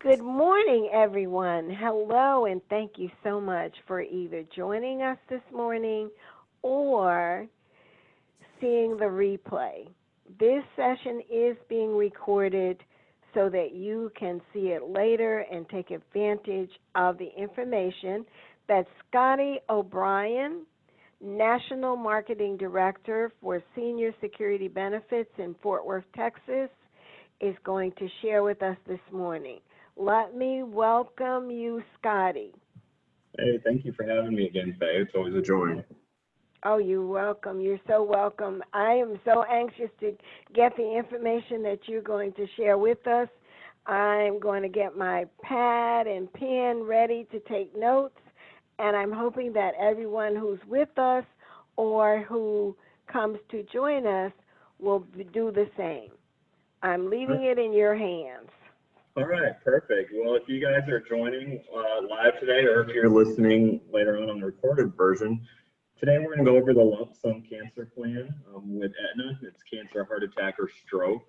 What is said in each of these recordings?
Good morning, everyone. Hello, and thank you so much for either joining us this morning or seeing the replay. This session is being recorded so that you can see it later and take advantage of the information that Scotty O'Brien, National Marketing Director for Senior Security Benefits in Fort Worth, Texas, is going to share with us this morning. Let me welcome you, Scotty. Hey, thank you for having me again, Faye. It's always a joy. Oh, you're welcome. You're so welcome. I am so anxious to get the information that you're going to share with us. I'm going to get my pad and pen ready to take notes, and I'm hoping that everyone who's with us or who comes to join us will do the same. I'm leaving it in your hands. All right, perfect. Well, if you guys are joining live today, or if you're listening later on the recorded version, today we're going to go over the lump sum cancer plan with Aetna. It's cancer, heart attack, or stroke.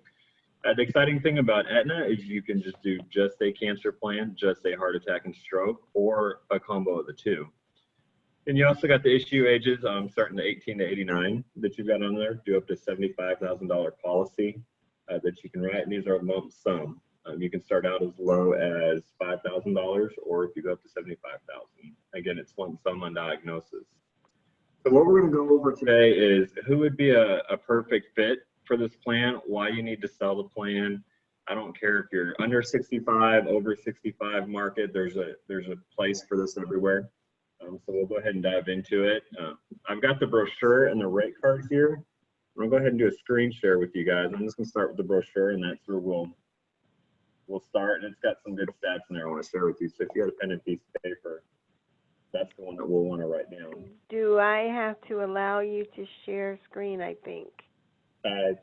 The exciting thing about Aetna is you can just do just a cancer plan, just a heart attack and stroke, or a combo of the two. And you also got the issue ages starting to 18 to 89 that you've got on there, do up to $75,000 policy that you can write, and these are lump sum. You can start out as low as $5,000, or if you go up to $75,000. Again, it's lump sum on diagnosis. So what we're going to go over today is who would be a perfect fit for this plan, why you need to sell the plan. I don't care if you're under 65, over 65 market, there's a place for this everywhere. So we'll go ahead and dive into it. I've got the brochure and the rate cards here. I'm going to go ahead and do a screen share with you guys. I'm just going to start with the brochure, and that's where we'll start, and it's got some good stats in there I want to share with you. So if you had a pen and piece of paper, that's the one that we'll want to write down. Do I have to allow you to share screen, I think? I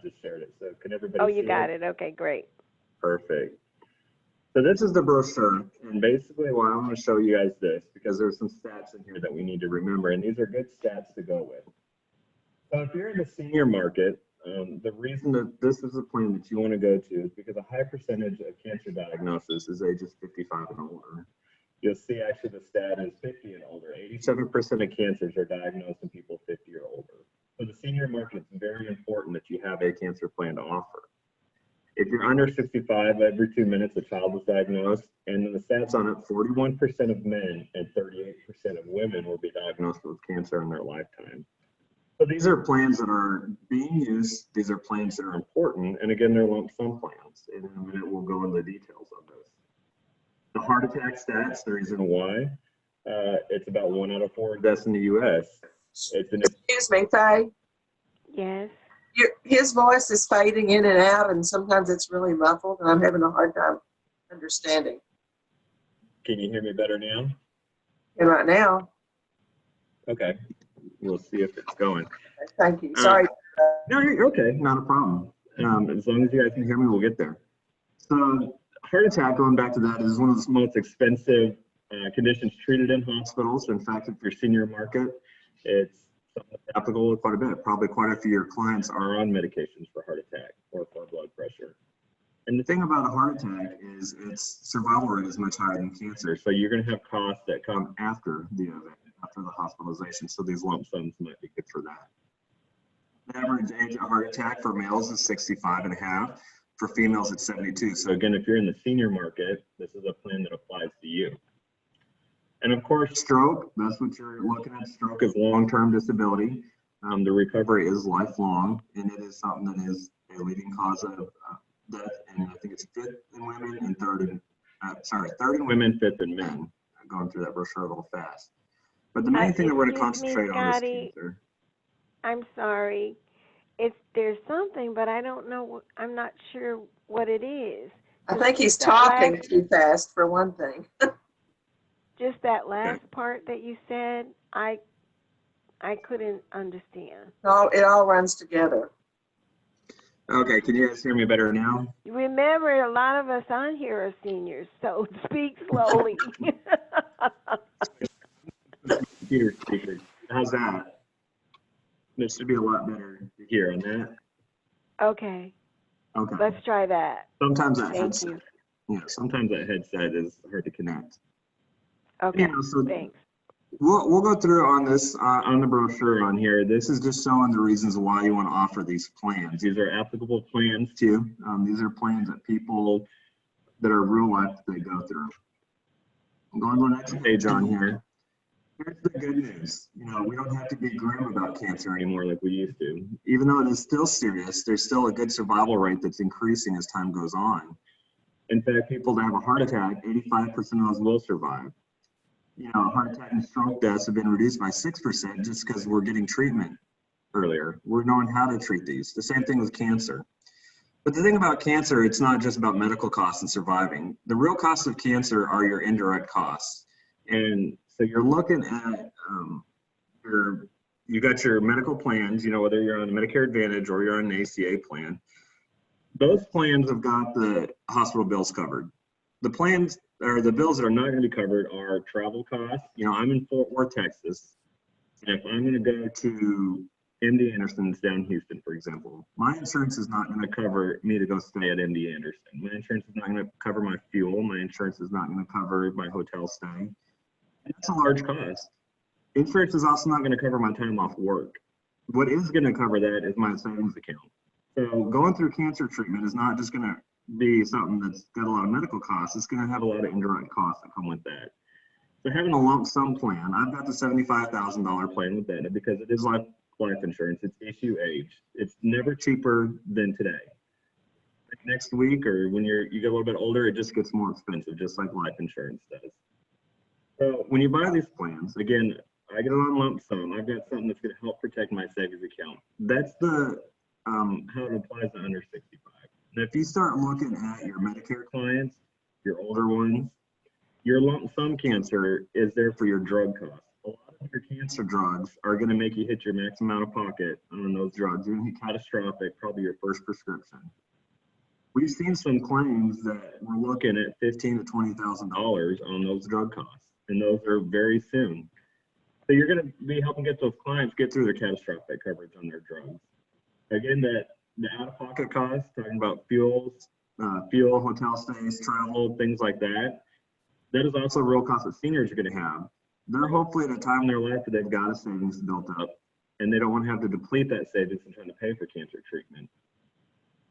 just shared it, so can everybody see it? Oh, you got it. Okay, great. Perfect. So this is the brochure, and basically why I want to show you guys this, because there's some stats in here that we need to remember, and these are good stats to go with. So if you're in the senior market, the reason that this is a plan that you want to go to is because a high percentage of cancer diagnosis is ages 55 and older. You'll see actually the stat is 50 and older. 87% of cancers are diagnosed in people 50 or older. For the senior market, it's very important that you have a cancer plan to offer. If you're under 65, every 2 minutes a child is diagnosed, and then the stats on it, 41% of men and 38% of women will be diagnosed with cancer in their lifetime. So these are plans that are being used. These are plans that are important. And again, they're lump sum plans. And in a minute, we'll go into the details of this. The heart attack stats, the reason why, it's about 1 out of 4 deaths in the U.S. Excuse me, Faye. Yes. His voice is fading in and out, and sometimes it's really muffled, and I'm having a hard time understanding. Can you hear me better now? And right now. Okay. We'll see if it's going. Thank you. Sorry. No, you're okay. Not a problem. As long as you guys can hear me, we'll get there. So heart attack, going back to that, is one of the most expensive conditions treated in hospitals. In fact, if you're senior market, it's applicable quite a bit. Probably quite a few of your clients are on medications for heart attack or for blood pressure. And the thing about a heart attack is its survival rate is much higher than cancer. So you're going to have costs that come after the event, after the hospitalization. So these lump sums might be good for that. The average age of heart attack for males is 65 and a half. For females, it's 72. So again, if you're in the senior market, this is a plan that applies to you. And of course, stroke, that's what you're looking at. Stroke is long-term disability. The recovery is lifelong, and it is something that is a leading cause of death. And I think it's 5th in women and 3rd in women, 5th in men. I'm going through that brochure a little fast. But the main thing that we're going to concentrate on is cancer. I'm sorry. There's something, but I don't know. I'm not sure what it is. I think he's talking too fast, for one thing. Just that last part that you said, I couldn't understand. No, it all runs together. Okay, can you guys hear me better now? Remember, a lot of us on here are seniors, so speak slowly. Computer speaker. How's that? This should be a lot better to hear on that. Okay. Okay. Let's try that. Sometimes that Thank you. Yeah, sometimes that headset is hard to connect. Okay, Yeah, so thanks. we'll go through on this on the brochure on here. This is just showing the reasons why you want to offer these plans. These are applicable plans too. These are plans that people that are real life that they go through. I'm going to the next page on here. Here's the good news. You know, we don't have to be grim about cancer anymore like we used to. Even though it is still serious, there's still a good survival rate that's increasing as time goes on. In fact, people that have a heart attack, 85% of those will survive. You know, heart attack and stroke deaths have been reduced by 6% just because we're getting treatment earlier. We're knowing how to treat these. The same thing with cancer. But the thing about cancer, it's not just about medical costs and surviving. The real costs of cancer are your indirect costs. And so you're looking at you got your medical plans, you know, whether you're on a Medicare Advantage or you're on an ACA plan. Those plans have got the hospital bills covered. The plans or the bills that are not going to be covered are travel costs. You know, I'm in Fort Worth, Texas. And if I'm going to go to MD Anderson's down in Houston, for example, my insurance is not going to cover me to go stay at MD Anderson. My insurance is not going to cover my fuel. My insurance is not going to cover my hotel stay. That's a large cost. Insurance is also not going to cover my time off work. What is going to cover that is my savings account. So going through cancer treatment is not just going to be something that's got a lot of medical costs. It's going to have a lot of indirect costs that come with that. So having a lump sum plan, I've got the $75,000 plan with that because it is life insurance. It's issue age. It's never cheaper than today. Like next week or when you get a little bit older, it just gets more expensive, just like life insurance does. So when you buy these plans, again, I get it on lump sum. I've got something that's going to help protect my savings account. That's the how it applies to under 65. And if you start looking at your Medicare clients, your older ones, your lump sum cancer is there for your drug costs. A lot of your cancer drugs are going to make you hit your max amount of pocket on those drugs. You're going to be catastrophic, probably your first prescription. We've seen some claims that we're looking at $15,000 to $20,000 on those drug costs, and those are very soon. So you're going to be helping get those clients get through their catastrophic coverage on their drugs. Again, the out-of-pocket costs, talking about fuel, hotel stays, travel, things like that. That is also a real cost that seniors are going to have. They're hopefully at a time in their life that they've got a savings built up, and they don't want to have to deplete that savings and trying to pay for cancer treatment.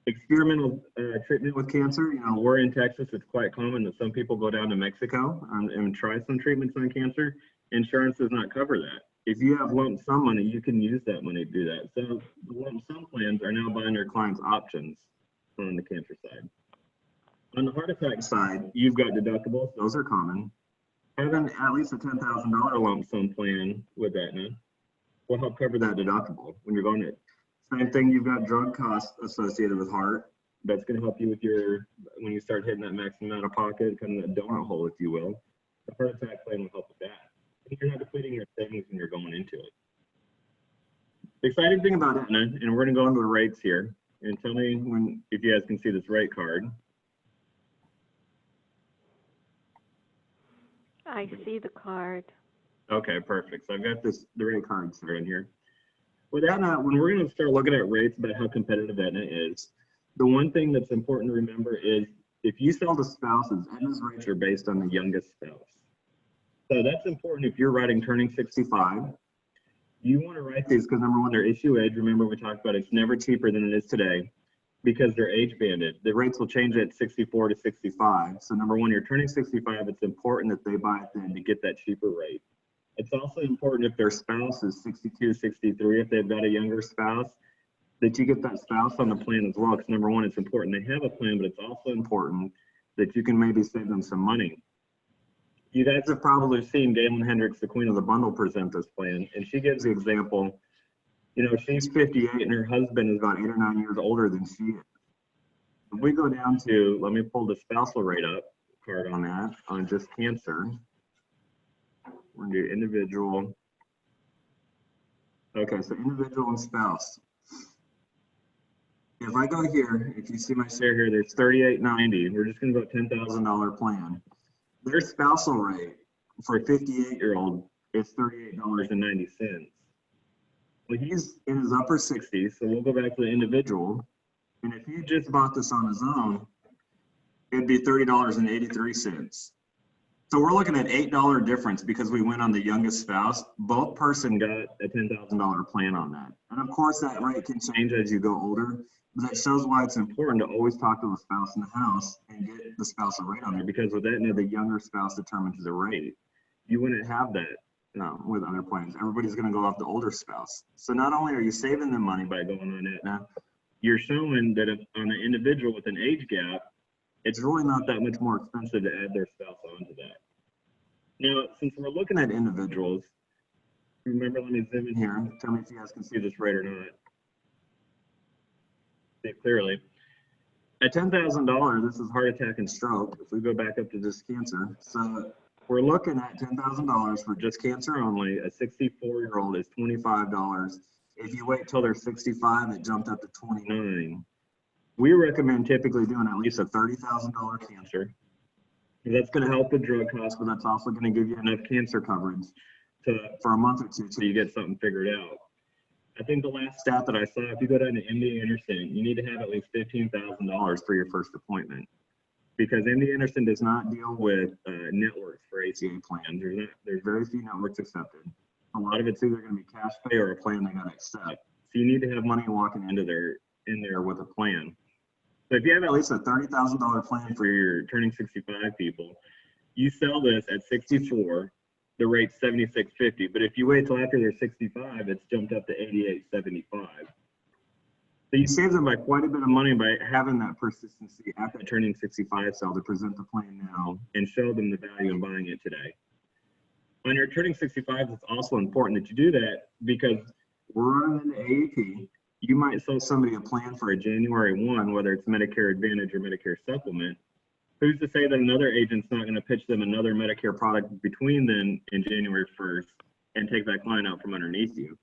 Experimental treatment with cancer, you know, we're in Texas. It's quite common that some people go down to Mexico and try some treatments on cancer. Insurance does not cover that. If you have lump sum money, you can use that money to do that. So the lump sum plans are now buying their clients options on the cancer side. On the heart attack side, you've got deductibles. Those are common. Having at least a $10,000 lump sum plan with Aetna will help cover that deductible when you're going to. Same thing, you've got drug costs associated with heart. That's going to help you with when you start hitting that maximum out of pocket, kind of that donut hole, if you will. The heart attack plan will help with that. You're not depleting your savings when you're going into it. The exciting thing about Aetna, and we're going to go into the rates here, and tell me if you guys can see this rate card. I see the card. Okay, perfect. So I've got the rate cards that are in here. With Aetna, when we're going to start looking at rates about how competitive Aetna is, the one thing that's important to remember is if you sell to spouses, Aetna's rates are based on the youngest spouse. So that's important if you're turning 65. You want to write these because number one, they're issue age. Remember we talked about it's never cheaper than it is today because they're age banded. The rates will change at 64 to 65. So number one, you're turning 65. It's important that they buy it then to get that cheaper rate. It's also important if their spouse is 62, 63, if they've got a younger spouse, that you get that spouse on the plan as well. Because number one, it's important they have a plan, but it's also important that you can maybe save them some money. You guys have probably seen Galen Hendricks, the queen of the bundle, present this plan, and she gives the example, you know, she's 58 and her husband is about 8 or 9 years older than she is. If we go down to, let me pull the spousal rate up card on that, on just cancer. We're going to do individual. Okay, so individual and spouse. If I go here, if you see my share here, there's $38.90. We're just going to go $10,000 plan. Their spousal rate for a 58-year-old is $38.90. Well, he's in his upper 60s, so we'll go back to the individual. And if he just bought this on his own, it'd be $30.83. So we're looking at $8 difference because we went on the youngest spouse. Both person got a $10,000 plan on that. And of course that rate can change as you go older, but that shows why it's important to always talk to the spouse in the house and get the spousal rate on there, because with that, the younger spouse determines the rate. You wouldn't have that with other plans. Everybody's going to go off the older spouse. So not only are you saving them money by going on Aetna, you're showing that if on an individual with an age gap, it's really not that much more expensive to add their spouse onto that. Now, since we're looking at individuals, remember, let me zoom in here. Tell me if you guys can see this right or not. See it clearly. At $10,000, this is heart attack and stroke. If we go back up to just cancer, so we're looking at $10,000 for just cancer only. A 64-year-old is $25. If you wait till they're 65, it jumped up to $29. We recommend typically doing at least a $30,000 cancer. That's going to help with drug costs, but that's also going to give you enough cancer coverage for a month or two till you get something figured out. I think the last stat that I saw, if you go down to MD Anderson, you need to have at least $15,000 for your first appointment, because MD Anderson does not deal with networks for ACA plans. There's very few networks accepted. A lot of it's either going to be cash pay or a plan they got to accept. So you need to have money walking in there with a plan. So if you have at least a $30,000 plan for your turning 65 people, you sell this at 64, the rate's $76.50. But if you wait till after they're 65, it's jumped up to $88.75. So you save them by quite a bit of money by having that persistency at the turning 65 sale to present the plan now and show them the value in buying it today. On your turning 65, it's also important that you do that because we're running into AEP. You might sell somebody a plan for a January 1, whether it's Medicare Advantage or Medicare Supplement. Who's to say that another agent's not going to pitch them another Medicare product between then and January 1st and take that client out from underneath you?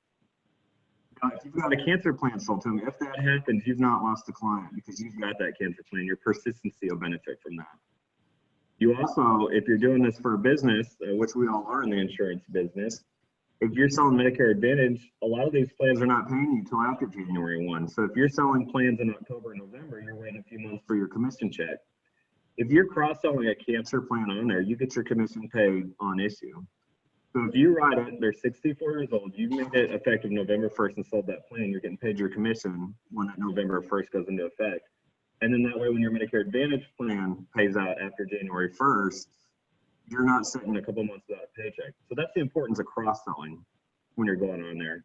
Now, if you've got a cancer plan sold to them, if that happens, you've not lost the client because you've got that cancer plan. Your persistency will benefit from that. You also, if you're doing this for a business, which we all are in the insurance business, if you're selling Medicare Advantage, a lot of these plans are not paying you till after January 1. So if you're selling plans in October and November, you're waiting a few months for your commission check. If you're cross-selling a cancer plan on there, you get your commission paid on issue. So if you write it, they're 64 years old, you made it effective November 1st and sold that plan, you're getting paid your commission when that November 1st goes into effect. And then that way, when your Medicare Advantage plan pays out after January 1st, you're not sitting a couple months without a paycheck. So that's the importance of cross-selling when you're going on there.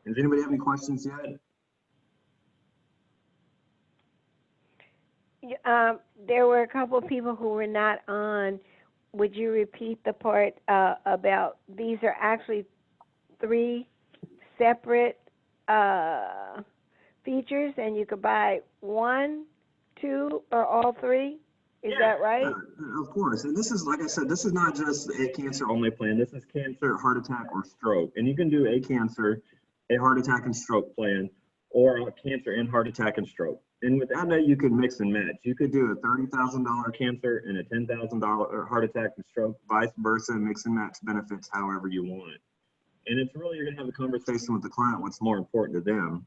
Does anybody have any questions yet? There were a couple of people who were not on. Would you repeat the part about these are actually 3 separate features, and you could buy 1, 2, or all 3? Is that right? Of course. And this is, like I said, this is not just a cancer only plan. This is cancer, heart attack, or stroke. And you can do a cancer, a heart attack and stroke plan, or a cancer and heart attack and stroke. And with that, you could mix and match. You could do a $30,000 cancer and a $10,000 heart attack and stroke, vice versa, mix and match benefits however you want. And it's really, you're going to have a conversation with the client, what's more important to them.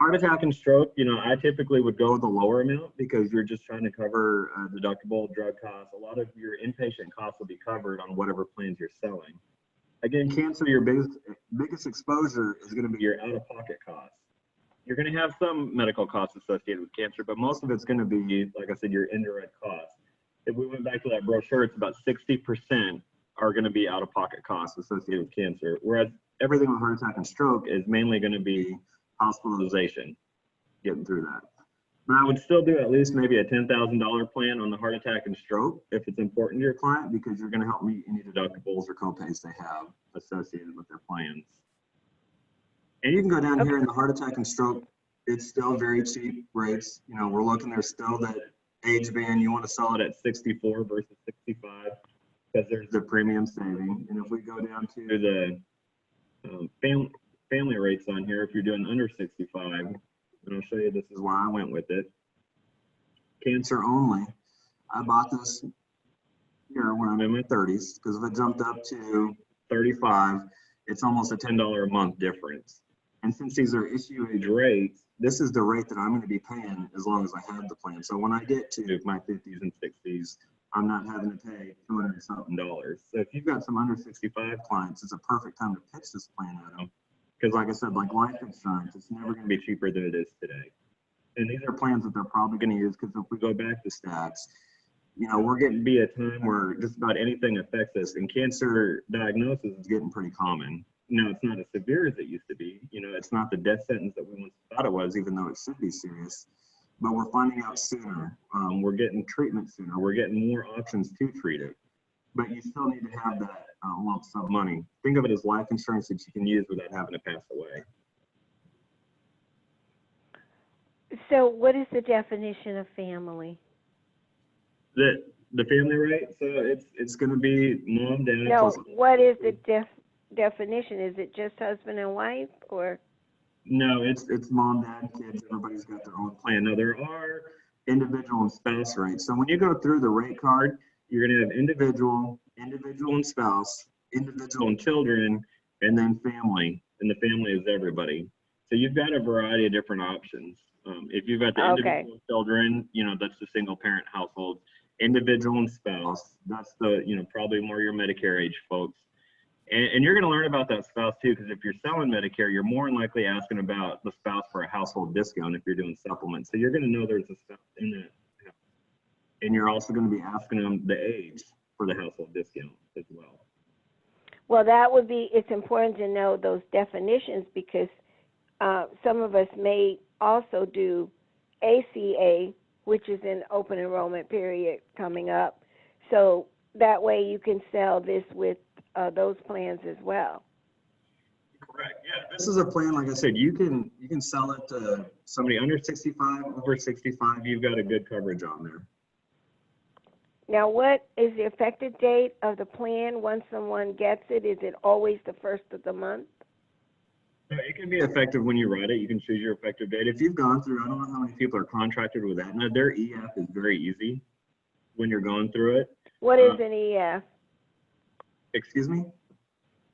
Heart attack and stroke, I typically would go with the lower amount because you're just trying to cover deductible, drug costs. A lot of your inpatient costs will be covered on whatever plans you're selling. Again, cancer, your biggest exposure is going to be your out-of-pocket costs. You're going to have some medical costs associated with cancer, but most of it's going to be, like I said, your indirect costs. If we went back to that brochure, it's about 60% are going to be out-of-pocket costs associated with cancer, whereas everything with heart attack and stroke is mainly going to be hospitalization, getting through that. But I would still do at least maybe a $10,000 plan on the heart attack and stroke if it's important to your client, because you're going to help meet any deductibles or copays they have associated with their plans. And you can go down here in the heart attack and stroke. It's still very cheap rates. We're looking, there's still that age band. You want to sell it at 64 versus 65 because there's the premium saving. And if we go down to the family rates on here, if you're doing under 65, and I'll show you, this is why I went with it. Cancer only. I bought this here when I'm in my 30s, because if it jumped up to 35, it's almost a $10 a month difference. And since these are issue age rates, this is the rate that I'm going to be paying as long as I have the plan. So when I get to my 50s and 60s, I'm not having to pay $200 and something. So if you've got some under 65 clients, it's a perfect time to pitch this plan at them. Because like I said, like life insurance, it's never going to be cheaper than it is today. And these are plans that they're probably going to use, because if we go back to stats, we're getting to be a time where just about anything affects us, and cancer diagnosis is getting pretty common. Now, it's not as severe as it used to be. It's not the death sentence that we once thought it was, even though it should be serious. But we're finding out sooner. We're getting treatment sooner. We're getting more options to treat it. But you still need to have that lump sum money. Think of it as life insurance that you can use without having to pass away. So what is the definition of family? The family rate, so it's going to be mom, dad. No, what is the definition? Is it just husband and wife, or? No, it's mom, dad, kids. Everybody's got their own plan. Now, there are individual and spouse rates. So when you go through the rate card, you're going to have individual and spouse, individual and children, and then family. And the family is everybody. So you've got a variety of different options. If you've got the individual children, that's the single parent household. Individual and spouse, that's the, probably more your Medicare age folks. And you're going to learn about that spouse too, because if you're selling Medicare, you're more than likely asking about the spouse for a household discount if you're doing supplements. So you're going to know there's a spouse in that. And you're also going to be asking them the age for the household discount as well. Well, it's important to know those definitions, because some of us may also do ACA, which is an open enrollment period coming up. So that way you can sell this with those plans as well. Correct. Yeah. This is a plan, like I said, you can sell it to somebody under 65, over 65. You've got a good coverage on there. Now, what is the effective date of the plan once someone gets it? Is it always the first of the month? It can be effective when you write it. You can choose your effective date. If you've gone through, I don't know how many people are contracted with Aetna. Their EF is very easy when you're going through it. What is an EF? Excuse me?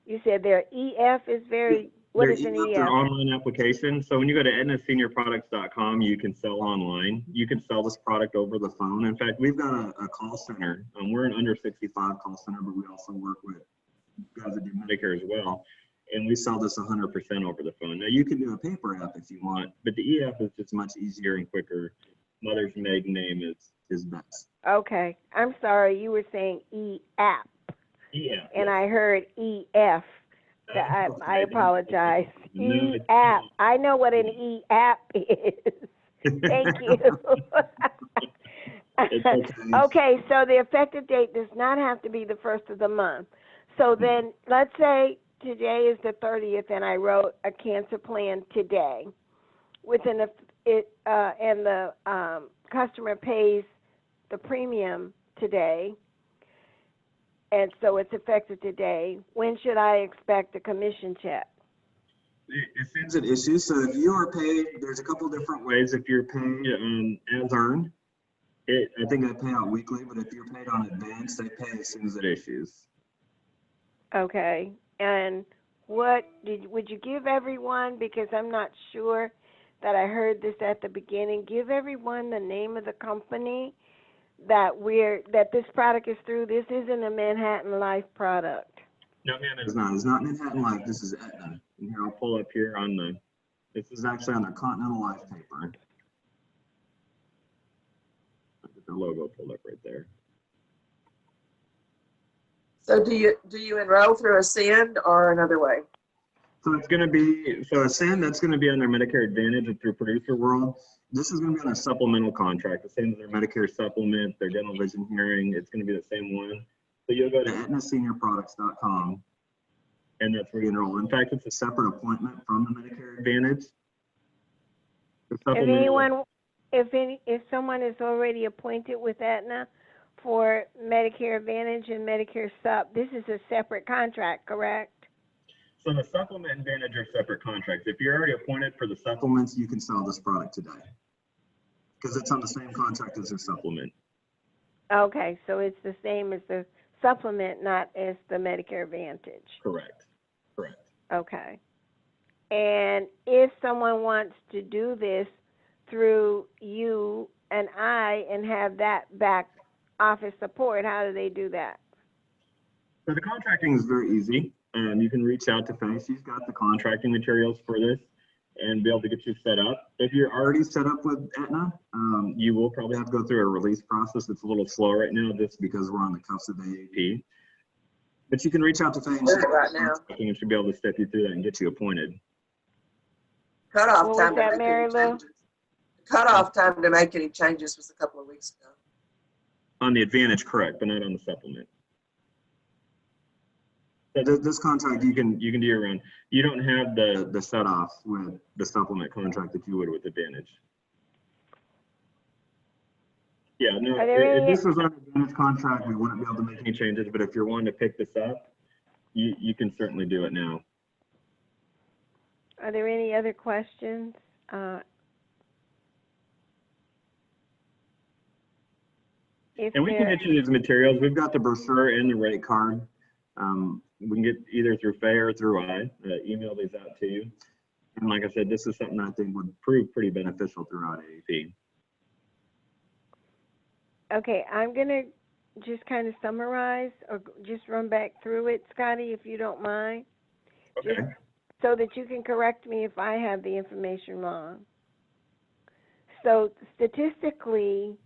You said their EF is very, what is an EF? Their online application. So when you go to aetnaseniorproducts.com, you can sell online. You can sell this product over the phone. In fact, we've got a call center. We're an under 65 call center, but we also work with guys that do Medicare as well. And we sell this 100% over the phone. Now, you can do a paper app if you want, but the EF is just much easier and quicker. Mother's maiden name is best. Okay. I'm sorry. You were saying EAP. EF. And I heard EF. I apologize. No, EAP. I know what an EAP is. Thank you. Okay, so the effective date does not have to be the first of the month. So then, let's say today is the 30th, and I wrote a cancer plan today. And the customer pays the premium today, and so it's effective today. When should I expect a commission check? It sends it issues. So if you are paid, there's a couple different ways. If you're paid as earned, I think they pay out weekly, but if you're paid on advance, they pay as soon as it issues. Okay. And would you give everyone, because I'm not sure that I heard this at the beginning, give everyone the name of the company that this product is through? This isn't a Manhattan Life product. No, ma'am, it's not. It's not Manhattan Life. This is Aetna. And here, I'll pull up here this is actually on their Continental Life paper. I'll get the logo pulled up right there. So do you enroll through Ascend or another way? So it's going to be, Ascend, that's going to be on their Medicare Advantage and through Producer World. This is going to be on a supplemental contract, the same as their Medicare supplement, their dental vision hearing. It's going to be the same one. So you'll go to aetnaseniorproducts.com, and that's where you enroll. In fact, it's a separate appointment from the Medicare Advantage. If someone is already appointed with Aetna for Medicare Advantage and Medicare Sup, this is a separate contract, correct? So the supplement and Advantage are separate contracts. If you're already appointed for the supplements, you can sell this product today because it's on the same contract as their supplement. Okay, so it's the same as the supplement, not as the Medicare Advantage. Correct. Okay. And if someone wants to do this through you and I and have that back office support, how do they do that? So the contracting is very easy. You can reach out to Faye. She's got the contracting materials for this and be able to get you set up. If you're already set up with Aetna, you will probably have to go through a release process. It's a little slow right now just because we're on the cusp of the AEP. But you can reach out to Faye and Right now. she should be able to step you through that and get you appointed. Cutoff What time was to that, make any Mary Lou? changes. Cutoff time to make any changes was a couple of weeks ago. On the Advantage, correct, but not on the supplement. So this contract you can do your own. You don't have the set offs with the supplement contract that you would with Advantage. Yeah, no, if this was on an Advantage contract, we wouldn't be able to make any changes, but if you're wanting to pick this up, you can certainly do it now. Are there any other questions? And we can get you these materials. We've got the brochure and the rate card. We can get either through Faye or through I, email these out to you. And like I said, this is something I think would prove pretty beneficial throughout AEP. Okay, I'm going to just kind of summarize or just run back through it, Scotty, if you don't mind. Okay. Just so that you can correct me if I have the information wrong. So statistically,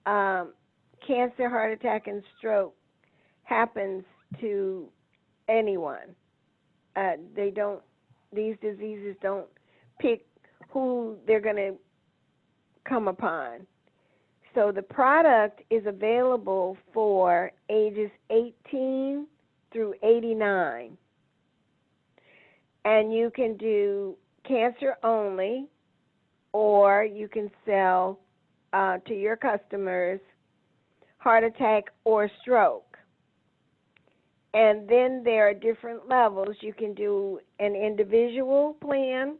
cancer, heart attack, and stroke happens to anyone. These diseases don't pick who they're going to come upon. So the product is available for ages 18 through 89. And you can do cancer only, or you can sell to your customers heart attack or stroke. And then there are different levels. You can do an individual plan.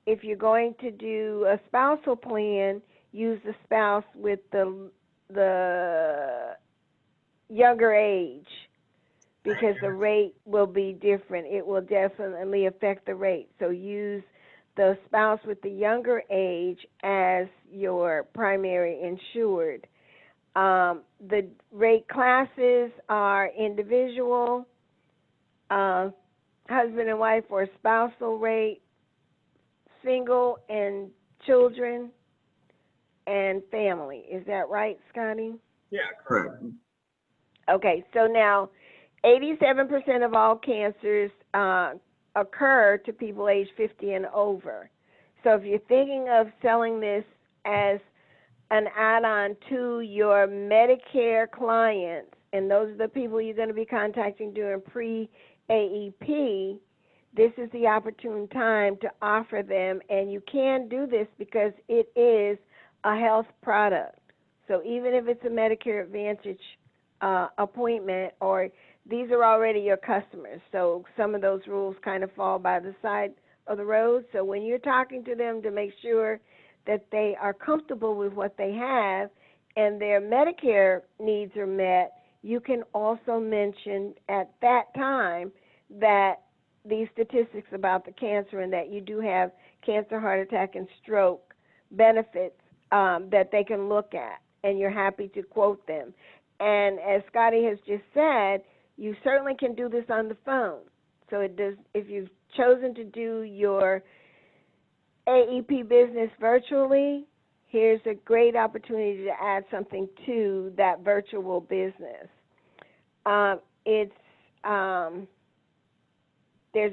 If you're going to do a spousal plan, use the spouse with the younger age, because the rate will be different. It will definitely affect the rate. So use the spouse with the younger age as your primary insured. The rate classes are individual, husband and wife or spousal rate, single and children, and family. Is that right, Scotty? Yeah, correct. Okay, so now 87% of all cancers occur to people age 50 and over. So if you're thinking of selling this as an add-on to your Medicare clients, and those are the people you're going to be contacting during pre-AEP, this is the opportune time to offer them, and you can do this because it is a health product. So even if it's a Medicare Advantage appointment, or these are already your customers, so some of those rules kind of fall by the side of the road. So when you're talking to them to make sure that they are comfortable with what they have and their Medicare needs are met, you can also mention at that time that these statistics about the cancer and that you do have cancer, heart attack, and stroke benefits that they can look at, and you're happy to quote them. And as Scotty has just said, you certainly can do this on the phone. So it does, if you've chosen to do your AEP business virtually, here's a great opportunity to add something to that virtual business. There's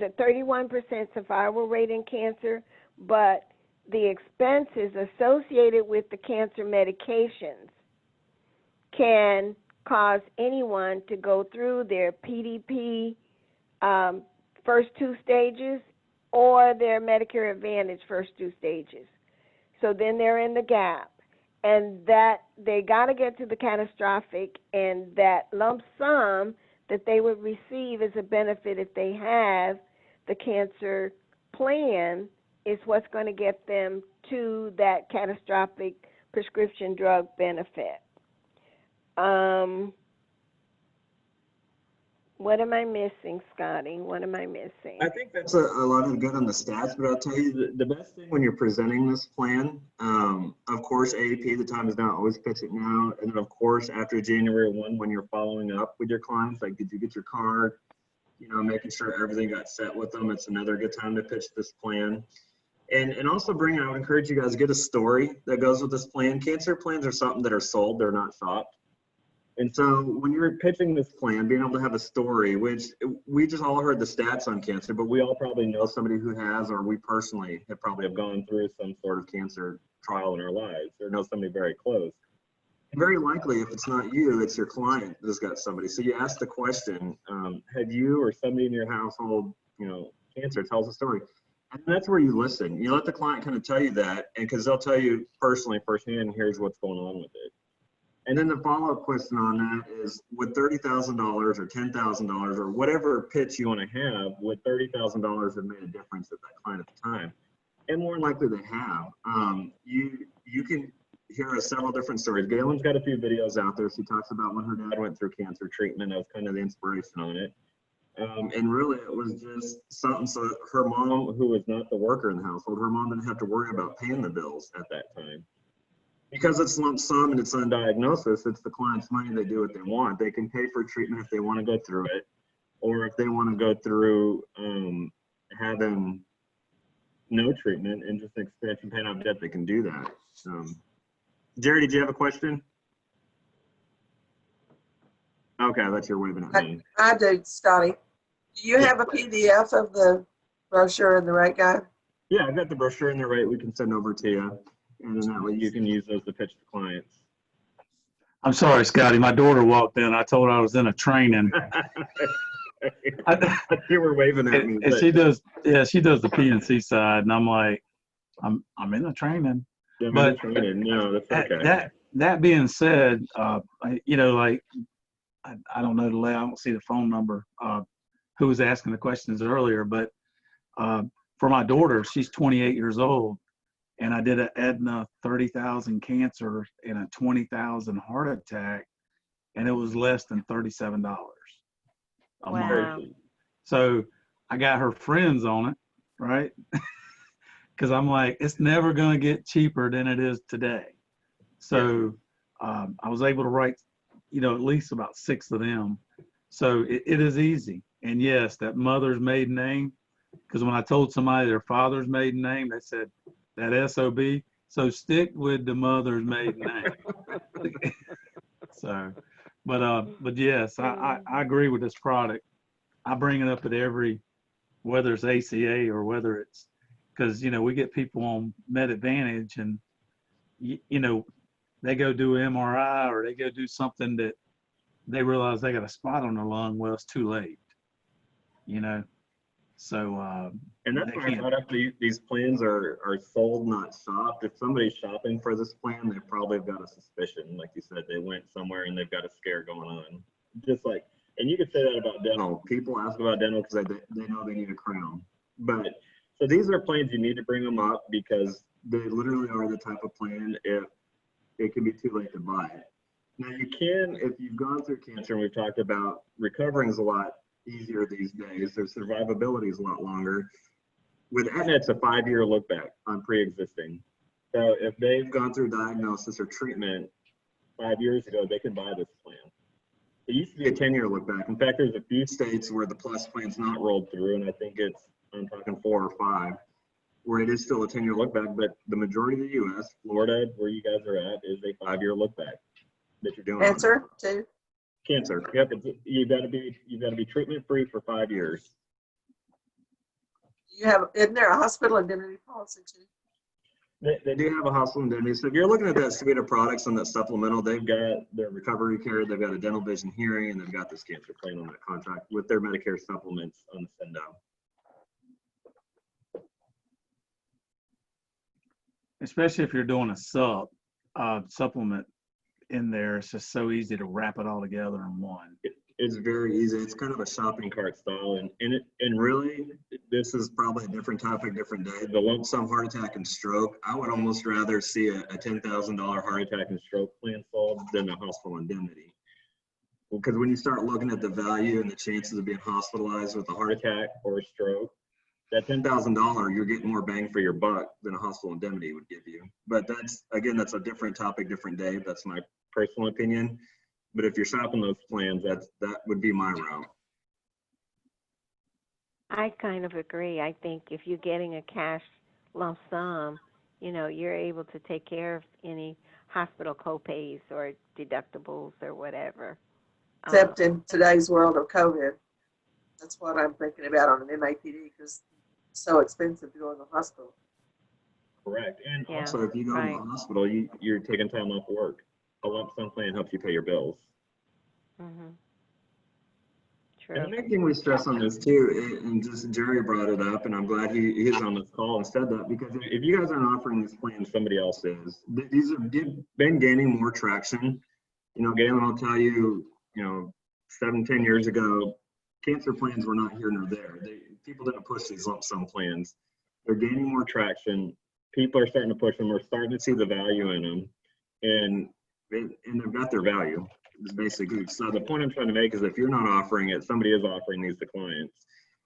a 31% survival rate in cancer, but the expenses associated with the cancer medications can cause anyone to go through their PDP first two stages or their Medicare Advantage first two stages. So then they're in the gap, and that they got to get to the catastrophic, and that lump sum that they would receive as a benefit if they have the cancer plan is what's going to get them to that catastrophic prescription drug benefit. What am I missing, Scotty? What am I missing? I think that's a lot of good on the stats, but I'll tell you the best thing when you're presenting this plan, of course, AEP, the time is now, always pitch it now. And then of course, after January 1, when you're following up with your clients, like, did you get your card? Making sure everything got set with them. It's another good time to pitch this plan. And also I would encourage you guys to get a story that goes with this plan. Cancer plans are something that are sold, they're not shopped. And so when you're pitching this plan, being able to have a story, which we just all heard the stats on cancer, but we all probably know somebody who has, or we personally have probably have gone through some sort of cancer trial in our lives, or know somebody very close. And very likely, if it's not you, it's your client that's got somebody. So you ask the question, have you or somebody in your household, cancer? Tell us a story. And that's where you listen. You let the client kind of tell you that, and because they'll tell you personally, firsthand, here's what's going on with it. And then the follow-up question on that is, would $30,000 or $10,000 or whatever pitch you want to have, would $30,000 have made a difference at that client at the time? And more likely they have. You can hear several different stories. Galen's got a few videos out there. She talks about when her dad went through cancer treatment. That was kind of the inspiration on it. And really, it was just something so her mom, who was not the worker in the household, her mom didn't have to worry about paying the bills at that time. Because it's lump sum and it's on diagnosis, it's the client's money. They do what they want. They can pay for treatment if they want to go through it, or if they want to go through having no treatment and just experience and paying off debt, they can do that. Jerry, did you have a question? Okay, that's your waving at me. I do, Scotty. Do you have a PDF of the brochure and the rate guide? Yeah, I've got the brochure and the rate we can send over to you. And then that way you can use those to pitch to clients. I'm sorry, Scotty. My daughter walked in. I told her I was in a training. You were waving at me. And she does the PNC side, and I'm like, I'm in a training. Yeah, but no, that's okay. That being said, I don't know I don't see the phone number. Who was asking the questions earlier, but for my daughter, she's 28 years old. And I did an Aetna 30,000 cancer and a 20,000 heart attack, and it was less than $37 a month. So I got her friends on it, right? Because I'm like, it's never going to get cheaper than it is today. So I was able to write, at least about 6 of them. So it is easy. And yes, that mother's maiden name, because when I told somebody their father's maiden name, they said, that SOB, so stick with the mother's maiden name. So, but yes, I agree with this product. I bring it up at whether it's ACA or whether it's, because, we get people on Med Advantage and, they go do an MRI or they go do something that they realize they got a spot on their lung. Well, it's too late, So, and that's why I brought up these plans are sold, not shopped. If somebody's shopping for this plan, they probably have got a suspicion. Like you said, they went somewhere and they've got a scare going on. Just like, and you could say that about dental. People ask about dental because they know they need a crown. But so these are plans you need to bring them up because they literally are the type of plan if it can be too late to buy it. Now you can, if you've gone through cancer, and we've talked about recovering is a lot easier these days. Their survivability is a lot longer. With Aetna, it's a 5-year look back on pre-existing. So if they've gone through diagnosis or treatment 5 years ago, they can buy this plan. It used to be a 10-year look back. In fact, there's a few states where the plus plan's not rolled through, and I think I'm talking 4 or 5, where it is still a 10-year look back, but the majority of the U.S., Florida, where you guys are at, is a 5-year look back that you're doing. Cancer too. Cancer. Yep. You've got to be treatment free for 5 years. Isn't there a hospital indemnity policy too? They do have a hospital indemnity. So if you're looking at that suite of products on that supplemental, they've got their recovery care, they've got a dental vision hearing, and they've got this cancer plan on that contract with their Medicare supplements on the send down. Especially if you're doing a supplement in there, it's just so easy to wrap it all together in one. It's very easy. It's kind of a shopping cart style, and really, this is probably a different topic, different day. The lump sum heart attack and stroke, I would almost rather see a $10,000 heart attack and stroke plan sold than a hospital indemnity. Because when you start looking at the value and the chances of being hospitalized with a heart attack or a stroke, that $10,000, you're getting more bang for your buck than a hospital indemnity would give you. But that's, again, that's a different topic, different day. That's my personal opinion. But if you're shopping those plans, that would be my route. I kind of agree. I think if you're getting a cash lump sum, you're able to take care of any hospital copays or deductibles or whatever. Except in today's world of COVID. That's what I'm thinking about on an MAPD because it's so expensive to go in the hospital. Correct. And Yeah, also, if you go to right. the hospital, you're taking time off work. A lump sum plan helps you pay your bills. Mhm. And True. the main thing we stress on this too, and just Jerry brought it up, and I'm glad he's on this call and said that, because if you guys aren't offering these plans, somebody else is. These have been gaining more traction. Galen, I'll tell you, 7-10 years ago, cancer plans were not here nor there. People didn't push these lump sum plans. They're gaining more traction. People are starting to push them. We're starting to see the value in them, and they've got their value. It's basically, so the point I'm trying to make is if you're not offering it, somebody is offering these to clients.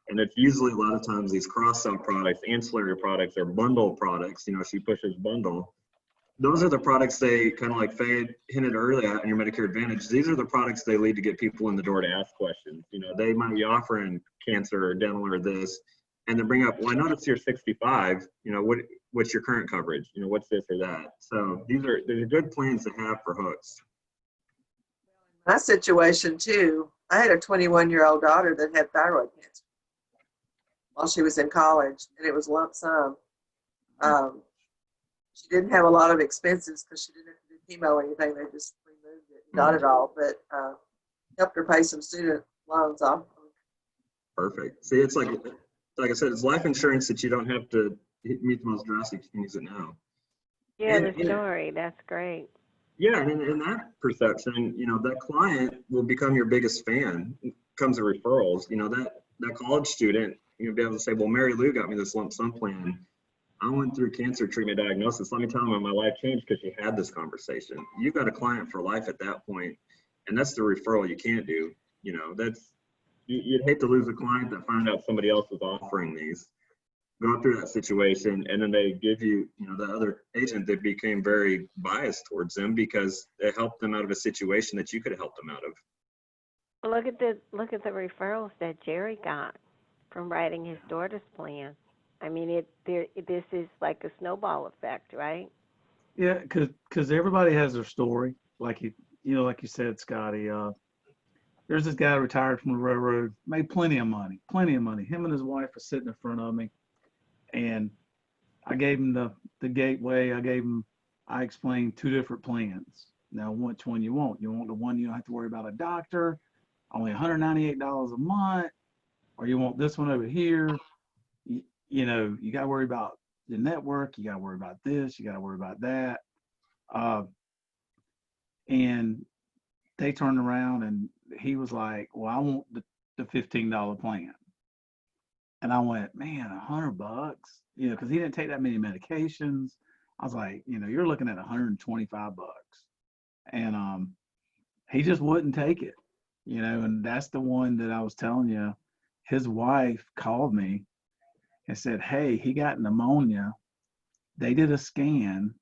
And it's usually a lot of times these cross-sell products, ancillary products, or bundle products. She pushes bundle. Those are the products they, kind of like Faye hinted earlier in your Medicare Advantage, these are the products they lead to get people in the door to ask questions. They might be offering cancer or dental or this, and then bring up, well, I noticed you're 65, what's your current coverage? What's this or that? So these are good plans to have for hooks. My situation too, I had a 21-year-old daughter that had thyroid cancer while she was in college, and it was lump sum. She didn't have a lot of expenses because she didn't have to do chemo or anything. They just removed it and got it all, but helped her pay some student loans off. Perfect. See, it's like I said, it's life insurance that you don't have to meet the most drastic things it now. Yeah, And- the story. That's great. Yeah, and in that perception, that client will become your biggest fan. Comes to referrals, that college student, you'll be able to say, well, Mary Lou got me this lump sum plan. I went through cancer treatment diagnosis. Let me tell them how my life changed because she had this conversation. You've got a client for life at that point, and that's the referral you can't do. You'd hate to lose a client that found out somebody else was offering these, go through that situation, and then they give you, the other agent that became very biased towards them because it helped them out of a situation that you could have helped them out of. Look at the referrals that Jerry got from writing his daughter's plan. I mean, this is like a snowball effect, right? Yeah, because everybody has their story. Like like you said, Scotty. There's this guy retired from the railroad, made plenty of money. Him and his wife are sitting in front of me, and I gave him the gateway. I explained 2 different plans. Now, which one you want? You want the one you don't have to worry about a doctor, only $198 a month, or you want this one over here? You got to worry about the network. You got to worry about this. You got to worry about that. And they turned around and he was like, well, I want the $15 plan. And I went, man, $100, because he didn't take that many medications. I was like, you're looking at $125. And he just wouldn't take it, and that's the one that I was telling you. His wife called me and said, hey, he got pneumonia. They did a scan